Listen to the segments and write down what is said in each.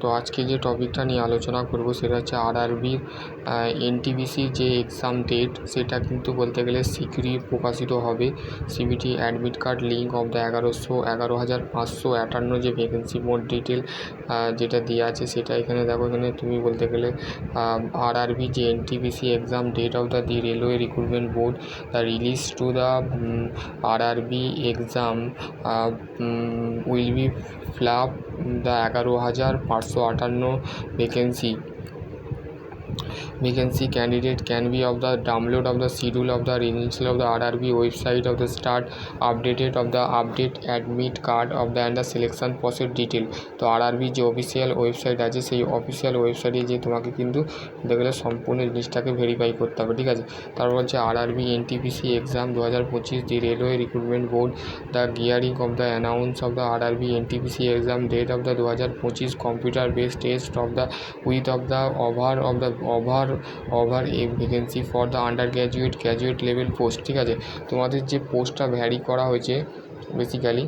তো আজকে যে টপিকটা নিয়ে আলোচনা করব সেটা হচ্ছে আরআরবির এনটিপিসির যে এক্সাম ডেট সেটা কিন্তু বলতে গেলে শীঘ্রই প্রকাশিত হবে। CBT admit card link of the 11,558 যে ভ্যাকেন্সি মোট ডিটেল যেটা দেওয়া আছে সেটা এখানে দেখো। এখানে তুমি বলতে গেলে আরআরবি যে NTPC exam date of the railway recruitment board the release to the RRB exam will be flop the 11,558 vacancy candidate can be of the download of the schedule of the renewal of the RRB website of the start updated of the update admit card of the and the selection process detail। তো RRB যে official website আছে সেই official ওয়েবসাইটে যে তোমাকে কিন্তু দেখলে সম্পূর্ণ জিনিসটাকে ভেরিফাই করতে হবে, ঠিক আছে। তারপর হচ্ছে RRB NTPC exam 2025 the railway recruitment board the gearing of the announce of the RRB NTPC exam date of the 2025 computer based test of the with of the over a vacancy for the under graduate level post, ঠিক আছে। তোমাদের যে পোস্টটা vary করা হয়েছে basically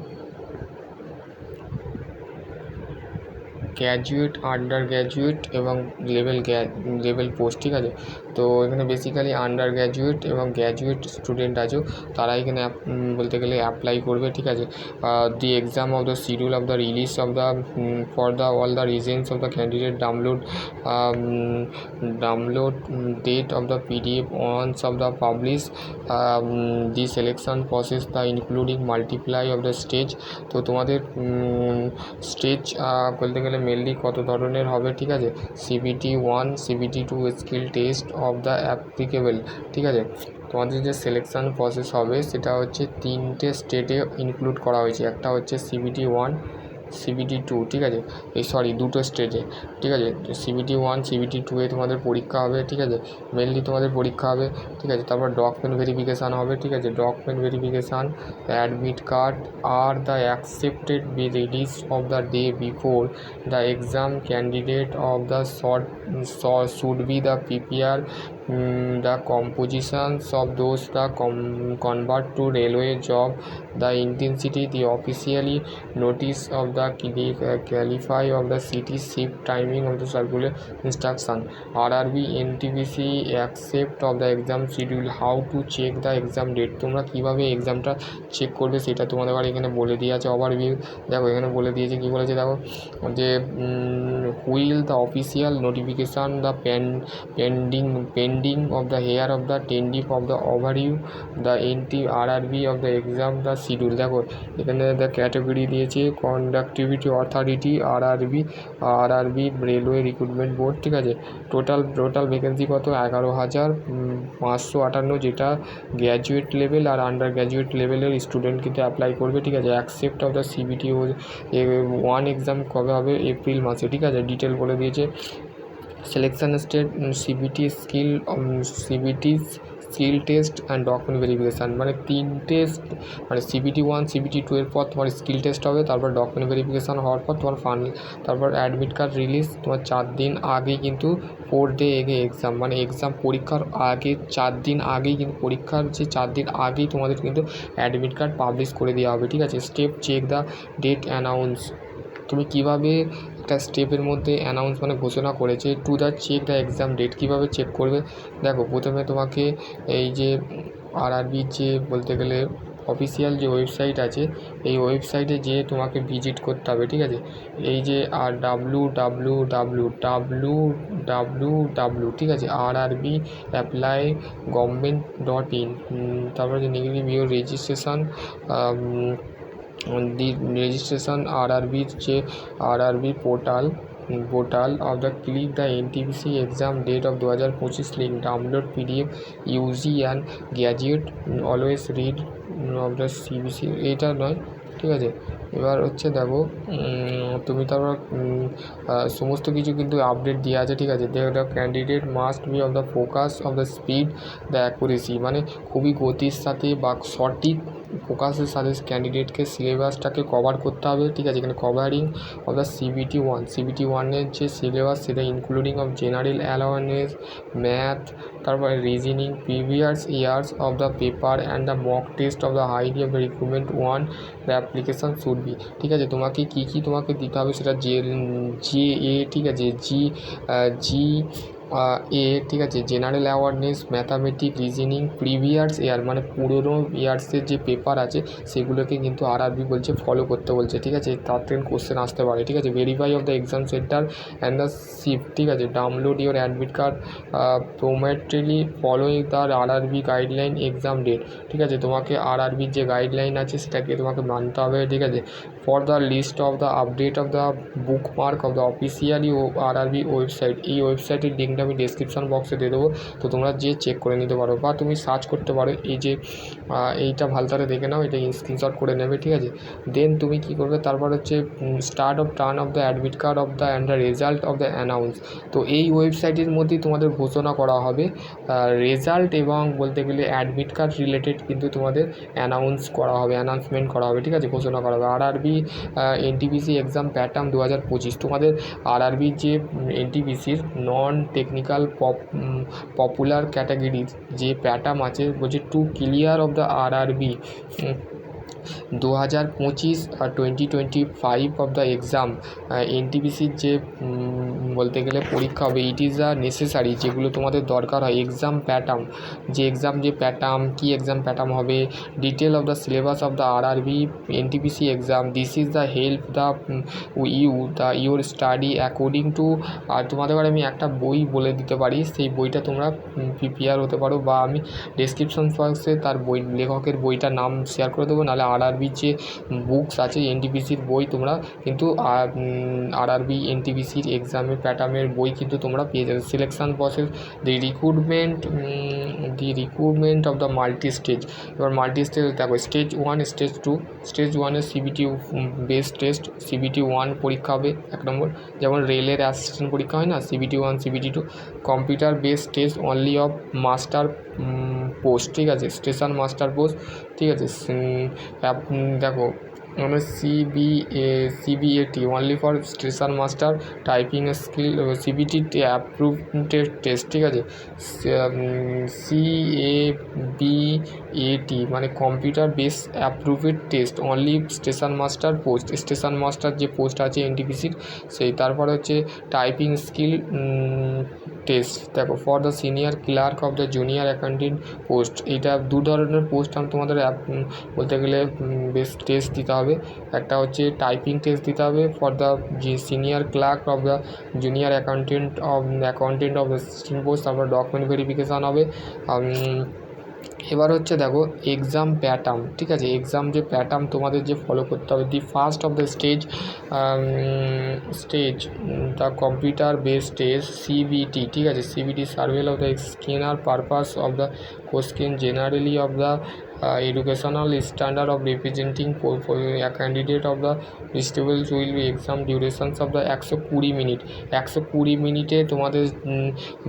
graduate, under graduate এবং level post, ঠিক আছে। তো এখানে বেসিক্যালি আন্ডার গ্র্যাজুয়েট এবং গ্র্যাজুয়েট স্টুডেন্ট আছো তারা এখানে বলতে গেলে অ্যাপ্লাই করবে, ঠিক আছে। The exam of the schedule of the release of the for the all the reasons of the candidate download date of the PDF once of the publish the selection process the including multiply of the stage. তো তোমাদের stage বলতে গেলে mainly কত ধরনের হবে, ঠিক আছে। CBT 1, CBT 2 skill test of the applicable, ঠিক আছে। তোমাদের যে সিলেকশান প্রসেস হবে সেটা হচ্ছে 3টে স্টেটে ইনক্লুড করা হয়েছে। একটা হচ্ছে সিবিটি 1, সিবিটি 2, ঠিক আছে। দুটো স্টেজে, ঠিক আছে। সিবিটি 1, সিবিটি 2 তোমাদের পরীক্ষা হবে, ঠিক আছে। মেনলি তোমাদের পরীক্ষা হবে, ঠিক আছে। তারপর ডকুমেন্ট ভেরিফিকেশান হবে, ঠিক আছে। ডকুমেন্ট ভেরিফিকেশান অ্যাডমিট কার্ড আর the accepted be release of the day before the exam candidate of the should be the prepare the compositions of those the convert to railway job, the intensity, the officially notice of the qualify of the city shift timing of the circular instruction, RRB NTPC accept of the exam schedule, how to check the exam date। তোমরা কীভাবে এক্সামটা check করবে সেটা তোমাদের আবার এখানে বলে দিয়ে আছে। ওভারভিউ দেখো এখানে বলে দিয়েছে, কী বলেছে দেখো যে wheel the official notification the pending of the hear of the tentative of the overview the RRB of the exam the schedule। দেখো এখানে the ক্যাটাগরি দিয়েছে conductivity authority RRB railway recruitment board, ঠিক আছে। টোটাল ভ্যাকেন্সি কত 11,558, যেটা graduate level আর under graduate লেভেলের student কিন্তু apply করবে, ঠিক আছে। Accept of the CBT 1 exam কবে হবে এপ্রিল মাসে, ঠিক আছে। ডিটেল বলে দিয়েছে। Selection state CBT skill test and document verification, মানে 3টে মানে সিবিটি 1, সিবিটি 2 এর পর তোমার স্কিল টেস্ট হবে, তারপর ডকুমেন্ট ভেরিফিকেশান হওয়ার পর তোমার ফাইনাল, তারপর অ্যাডমিট কার্ড রিলিজ তোমার 4 দিন আগেই কিন্তু 4 ডে এগে এক্সাম, মানে এক্সাম পরীক্ষার আগে 4 দিন আগেই কিন্তু পরীক্ষার যে 4 দিন আগেই তোমাদের কিন্তু অ্যাডমিট কার্ড পাবলিশ করে দেওয়া হবে, ঠিক আছে। Step check the date announce, তুমি কীভাবে একটা স্টেপের মধ্যে অ্যানাউন্স মানে ঘোষণা করেছে to the check the exam date, কীভাবে চেক করবে দেখো। প্রথমে তোমাকে এই যে আরআরবির যে বলতে গেলে অফিসিয়াল যে ওয়েবসাইট আছে এই ওয়েবসাইটে যেয়ে তোমাকে ভিজিট করতে হবে, ঠিক আছে। এই যে www, ঠিক আছে, RRB অ্যাপ্লাই government.in, তারপরে যে negative your registration the registration আরআরবির যে RRB portal of the click the NTPC exam date of 2025 link, download PDF UG and graduate always read of the CBC, এটা নয়, ঠিক আছে। এবার হচ্ছে দেখো তুমি তারপর সমস্ত কিছু কিন্তু আপডেট দেওয়া আছে, ঠিক আছে। The candidate must be of the focus of the speed the accuracy, মানে খুবই গতির সাথে বা সঠিক ফোকাসে সাজেস্ট ক্যান্ডিডেটকে সিলেবাসটাকে কভার করতে হবে, ঠিক আছে। এখানে কভারিং অফ দ্য CBT 1 যে সিলেবাস সেটা including of general awareness, math, তারপরে reasoning, previous years of the paper and the mock test of the highly of the recruitment 1 the application should be, ঠিক আছে। তোমাকে কী তোমাকে দিতে হবে সেটা JA, ঠিক আছে, জি ঠিক আছে, general awareness, mathematics, reasoning, previous year মানে পুরোনো ইয়ার্সের যে পেপার আছে সেগুলোকে কিন্তু আরআরবি বলছে ফলো করতে বলছে, ঠিক আছে। তার থেকে কোশ্চেন আসতে পারে, ঠিক আছে। Verify of the exam centre and the shift, ঠিক আছে। Download your admit card promptly following তার আরআরবি গাইডলাইন এক্সাম ডেট, ঠিক আছে। তোমাকে আরআরবির যে গাইডলাইন আছে সেটাকে তোমাকে মানতে হবে, ঠিক আছে। For the list of the update of the bookmark of the officially RRB website, এই ওয়েবসাইটের লিঙ্কটা আমি ডেসক্রিপশন বক্সে দিয়ে দেবো, তো তোমরা যেয়ে চেক করে নিতে পারো বা তুমি সার্চ করতে পারো। এই যে এইটা ভালো করে দেখে নাও, এটা স্ক্রিনশট করে নেবে, ঠিক আছে। দেন তুমি কী করবে, তারপর হচ্ছে start of turn off the admit card of the and the result of the announce, তো এই ওয়েবসাইটের মধ্যেই তোমাদের ঘোষণা করা হবে রেজাল্ট এবং বলতে গেলে অ্যাডমিট কার্ড রিলেটেড কিন্তু তোমাদের অ্যানাউন্সমেন্ট করা হবে, ঠিক আছে, ঘোষণা করা হবে। আরআরবি NTPC এক্সাম প্যাটার্ন 2025, তোমাদের আরআরবির যে NTPCর নন টেকনিক্যাল পপুলার ক্যাটাগরির যে প্যাটার্ন আছে বলছে to clear of the RRB 2025 আর 2025 অফ দ্য এক্সাম NTPCর যে বলতে গেলে পরীক্ষা হবে, ইট ইজ আ নেসেসারি, যেগুলো তোমাদের দরকার হয় এক্সাম প্যাটার্ন, যে এক্সাম প্যাটার্ন হবে, detail of the syllabus of the RRB NTPC exam, this is the help the your study according to. আর তোমাদের আমি একটা বই বলে দিতে পারি, সেই বইটা তোমরা প্রিপেয়ার হতে পারো, বা আমি ডেসক্রিপশন বক্সে তার লেখকের বইটার নাম শেয়ার করে দেবো, নাহলে আরআরবির যে বুকস আছে NTPCর বই তোমরা কিন্তু আরআরবি NTPCর এক্সামের প্যাটার্নের বই কিন্তু তোমরা পেয়ে যাবে। Selection process, the recruitment of the multi stage, এবার মাল্টি স্টেজ দেখো, স্টেজ 1, স্টেজ 2। স্টেজ 1-এ CBT বেস টেস্ট, CBT 1 পরীক্ষা হবে 1 নম্বর, যেমন রেলের অ্যাসিস্ট্যান্ট পরীক্ষা হয় না, CBT 1 CBT 2। Computer base test only of master post, ঠিক আছে, স্টেশন মাস্টার পোস্ট, ঠিক আছে। দেখো মানে CBAT only for station master typing skill, CBT approve test, ঠিক আছে। CABAT মানে computer base approved test only station master post, station master যে পোস্ট আছে NTPCর সেই। তারপরে হচ্ছে টাইপিং স্কিল টেস্ট, দেখো for the senior clerk of the junior accountant post, এইটা দু ধরনের পোস্ট তোমাদের বলতে গেলে বেশ টেস্ট দিতে হবে। একটা হচ্ছে টাইপিং টেস্ট দিতে হবে for the senior clerk of the junior accountant of the system post, তারপর ডকুমেন্ট ভেরিফিকেশান হবে। এবার হচ্ছে দেখো এক্সাম প্যাটার্ন, ঠিক আছে, এক্সাম যে প্যাটার্ন তোমাদের যে ফলো করতে হবে, the first of the stage the computer base test CBT, ঠিক আছে, CBT several of the scanner purpose of the question generally of the educational standard of representing a candidate of the vegetables will be exam durations of the 120 minute. 120 মিনিটে তোমাদের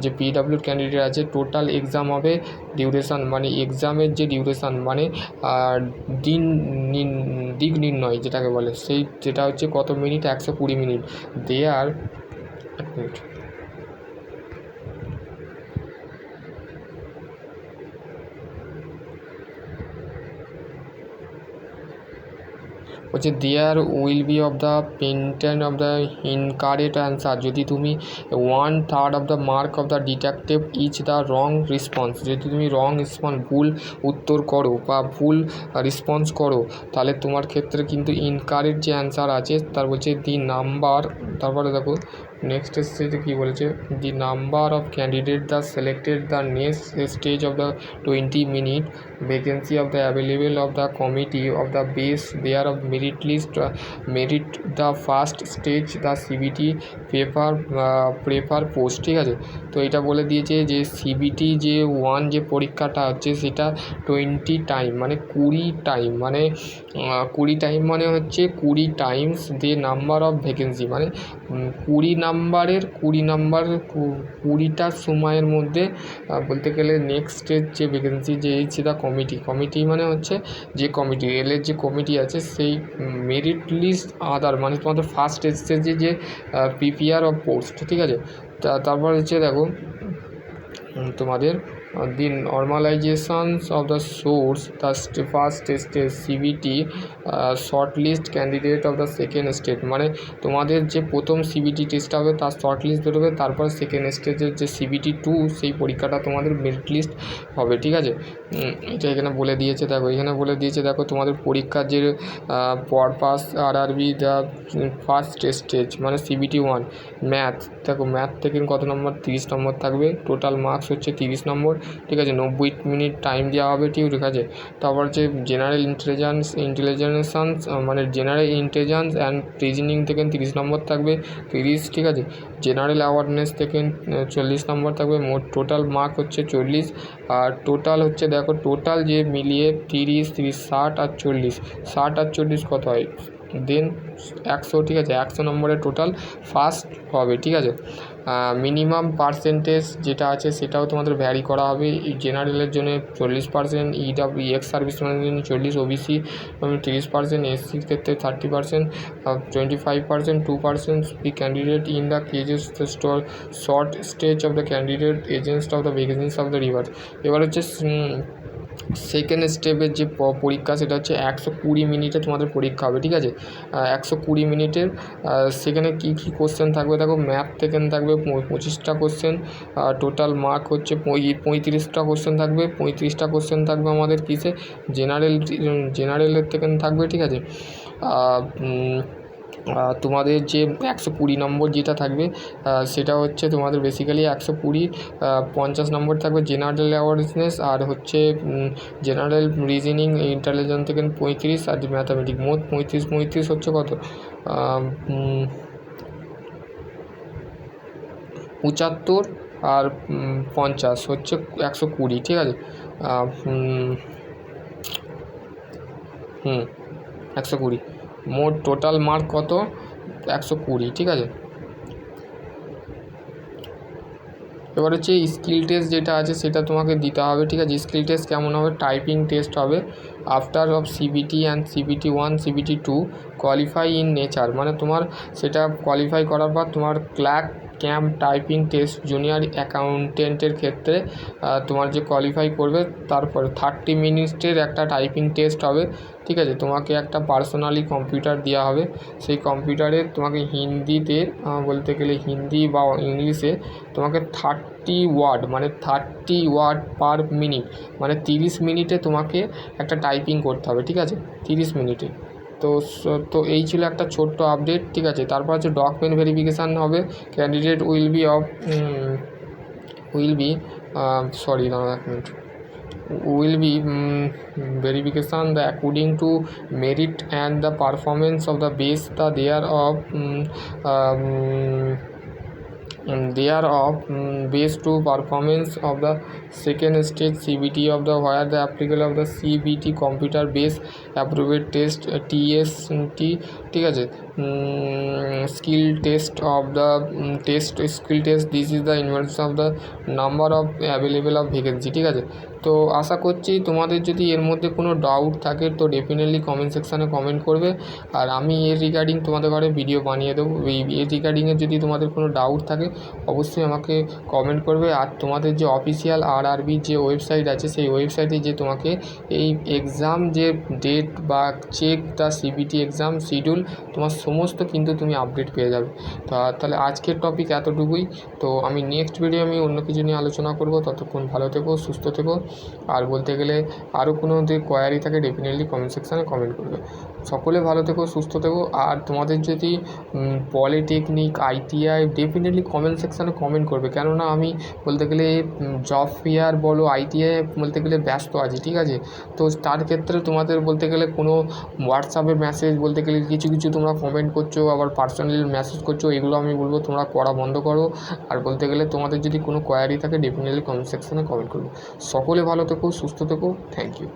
যে PW candidate আছে total exam হবে, duration মানে এক্সামের যে duration মানে দিক নির্ণয় যেটাকে বলে, সেই যেটা হচ্ছে কত মিনিট, 120 মিনিট। দেয়ার হচ্ছে there will be of the penalty of the incorrect answer, যদি তুমি 1/3 of the mark of the detective each the wrong response, যদি তুমি রং রেসপন্স ভুল উত্তর করো বা ভুল রেসপন্স করো তাহলে তোমার ক্ষেত্রে কিন্তু ইনকারেক্ট যে অ্যান্সার আছে তার বলছে দি নাম্বার, তারপরে দেখো নেক্সট স্টেজে কী বলেছে, the number of candidate the selected the next stage of the 20 minute vacancy of the available of the committee of the base there of merit merit the first stage the CBT prefer post, ঠিক আছে। তো এটা বলে দিয়েছে যে CBT যে 1 যে পরীক্ষাটা হচ্ছে সেটা 20 টাইম মানে 20 টাইম মানে 20 টাইম মানে হচ্ছে 20 Times the number of vacancy, মানে 20টা সময়ের মধ্যে বলতে গেলে নেক্সট স্টেজ যে ভ্যাকেন্সি যে সেটা কমিটি মানে হচ্ছে যে কমিটি রেলের যে কমিটি আছে সেই মেরিট লিস্ট আদার মানে তোমাদের ফার্স্ট স্টেজে যে প্রিপেয়ার অফ পোস্ট, ঠিক আছে। তারপর হচ্ছে দেখো তোমাদের the normalizations of the source, the first stage CBT shortlist candidate of the second stage, মানে তোমাদের যে প্রথম সিবিটি টেস্টটা হবে তার শর্ট লিস্ট বেরোবে, তারপর সেকেন্ড স্টেজের যে সিবিটি 2 সেই পরীক্ষাটা তোমাদের মেরিট লিস্ট হবে, ঠিক আছে। এটা এখানে বলে দিয়েছে দেখো তোমাদের পরীক্ষার যে purpose RRB the first stage মানে সিবিটি 1 ম্যাথ, দেখো ম্যাথ থেকে কত নম্বর 30 নম্বর থাকবে, টোটাল মার্কস হচ্ছে 30 নম্বর, ঠিক আছে। 90 মিনিট টাইম দেওয়া হবে, ঠিক আছে। তারপর হচ্ছে জেনারেল ইন্টেলিজেন্স মানে জেনারেল ইন্টেলিজেন্স অ্যান্ড রিজনিং থেকে 30 নম্বর থাকবে 30, ঠিক আছে। জেনারেল অ্যাওয়ারনেস থেকে 40 নম্বর থাকবে, মোট টোটাল মার্ক হচ্ছে 40। আর টোটাল হচ্ছে দেখো টোটাল যে মিলিয়ে 30 60 আর 40, 60 আর 40 কত হয় দেন 100, ঠিক আছে। 100 নম্বরের টোটাল ফার্স্ট হবে, ঠিক আছে। মিনিমাম পার্সেন্টেজ যেটা আছে সেটাও তোমাদের ভ্যারি করা হবে। জেনারেলের জন্য 40%, এক্স সার্ভিসম্যানের জন্য 40%, ওবিসি 30%, এসসির ক্ষেত্রে 30%, 25%, 2% the candidate in the cases short stage of the candidate agents of the vacancies of the rivers। এবার হচ্ছে সেকেন্ড স্টেপের যে পরীক্ষা সেটা হচ্ছে 120 মিনিটে তোমাদের পরীক্ষা হবে, ঠিক আছে। 120 মিনিটের সেখানে কী কোশ্চেন থাকবে দেখো, ম্যাথ থেকে থাকবে 25টা কোশ্চেন, টোটাল মার্ক হচ্ছে 35টা কোশ্চেন থাকবে। 35টা কোশ্চেন থাকবে আমাদের কিসে জেনারেলের থেকে থাকবে, ঠিক আছে। তোমাদের যে 120 নম্বর যেটা থাকবে সেটা হচ্ছে তোমাদের বেসিক্যালি 120, 50 নম্বর থাকবে জেনারেল অ্যাওয়ারনেস, আর হচ্ছে জেনারেল রিজনিং ইন্টেলিজেন্স থেকে 35, আর ম্যাথামেটিক মোট 35 হচ্ছে কত 75, আর 50 হচ্ছে 120, ঠিক আছে। 120 মোট টোটাল মার্ক কত 120, ঠিক আছে। এবার হচ্ছে স্কিল টেস্ট যেটা আছে সেটা তোমাকে দিতে হবে, ঠিক আছে। স্কিল টেস্ট কেমন হবে, টাইপিং টেস্ট হবে। After of CBT and CBT 1 CBT 2 qualify in nature, মানে তোমার সেটা কোয়ালিফাই করার পর তোমার clerk camp typing test junior অ্যাকাউন্টেন্টের ক্ষেত্রে তোমার যে কোয়ালিফাই করবে তারপরে 30 মিনিটের একটা টাইপিং টেস্ট হবে, ঠিক আছে। তোমাকে একটা পার্সোনালি কম্পিউটার দেওয়া হবে, সেই কম্পিউটারে তোমাকে হিন্দিতে বলতে গেলে হিন্দি বা ইংলিশে তোমাকে 30 ওয়ার্ড মানে 30 ওয়ার্ড পার মিনিট মানে 30 মিনিটে তোমাকে একটা টাইপিং করতে হবে, ঠিক আছে, 30 মিনিটে। তো এই ছিল একটা ছোট্ট আপডেট, ঠিক আছে। তারপর হচ্ছে ডকুমেন্ট ভেরিফিকেশান হবে, candidate will be verification the according to merit and the performance of the base the based to performance of the second stage CBT of the where the applicable of the CBT computer based approved test TST, ঠিক আছে। skill test of the skill test this is the inverse of the number of available of vacancy, ঠিক আছে। তো আশা করছি তোমাদের যদি এর মধ্যে কোনো ডাউট থাকে তো ডেফিনেটলি কমেন্ট সেকশানে কমেন্ট করবে, আর আমি এর রিগার্ডিং তোমাদের ঘরে ভিডিও বানিয়ে দেবো। এর রিগার্ডিংয়ে যদি তোমাদের কোনো ডাউট থাকে অবশ্যই আমাকে কমেন্ট করবে। আর তোমাদের যে অফিসিয়াল আরআরবি যে ওয়েবসাইট আছে সেই ওয়েবসাইটে যে তোমাকে এই এক্সাম যে ডেট বা check the CBT exam schedule তোমার সমস্ত কিন্তু তুমি আপডেট পেয়ে যাবে। তাহলে আজকের টপিক এতটুকুই। তো আমি নেক্সট ভিডিও আমি অন্য কিছু নিয়ে আলোচনা করব। ততক্ষণ ভালো থেকো, সুস্থ থেকো। আর বলতে গেলে আরও কোনো যদি কোয়ারি থাকে ডেফিনেটলি কমেন্ট সেকশানে কমেন্ট করবে। সকলে ভালো থেকো, সুস্থ থেকো। আর তোমাদের যদি পলিটেকনিক, ITI ডেফিনেটলি কমেন্ট সেকশানে কমেন্ট করবে, কেননা আমি বলতে গেলে জব ফেয়ার বলো, ITI বলতে গেলে ব্যস্ত আছি, ঠিক আছে? তো তার ক্ষেত্রে তোমাদের বলতে গেলে কোনো হোয়াটসঅ্যাপে মেসেজ বলতে গেলে কিছু কিছু তোমরা কমেন্ট করছো, আবার পার্সোনালি মেসেজ করছো, এগুলো আমি বলবো তোমরা করা বন্ধ করো। আর বলতে গেলে তোমাদের যদি কোনো কোয়ারি থাকে ডেফিনেটলি কমেন্ট সেকশানে কমেন্ট করবে। সকলে ভালো থেকো, সুস্থ থেকো। Thank you.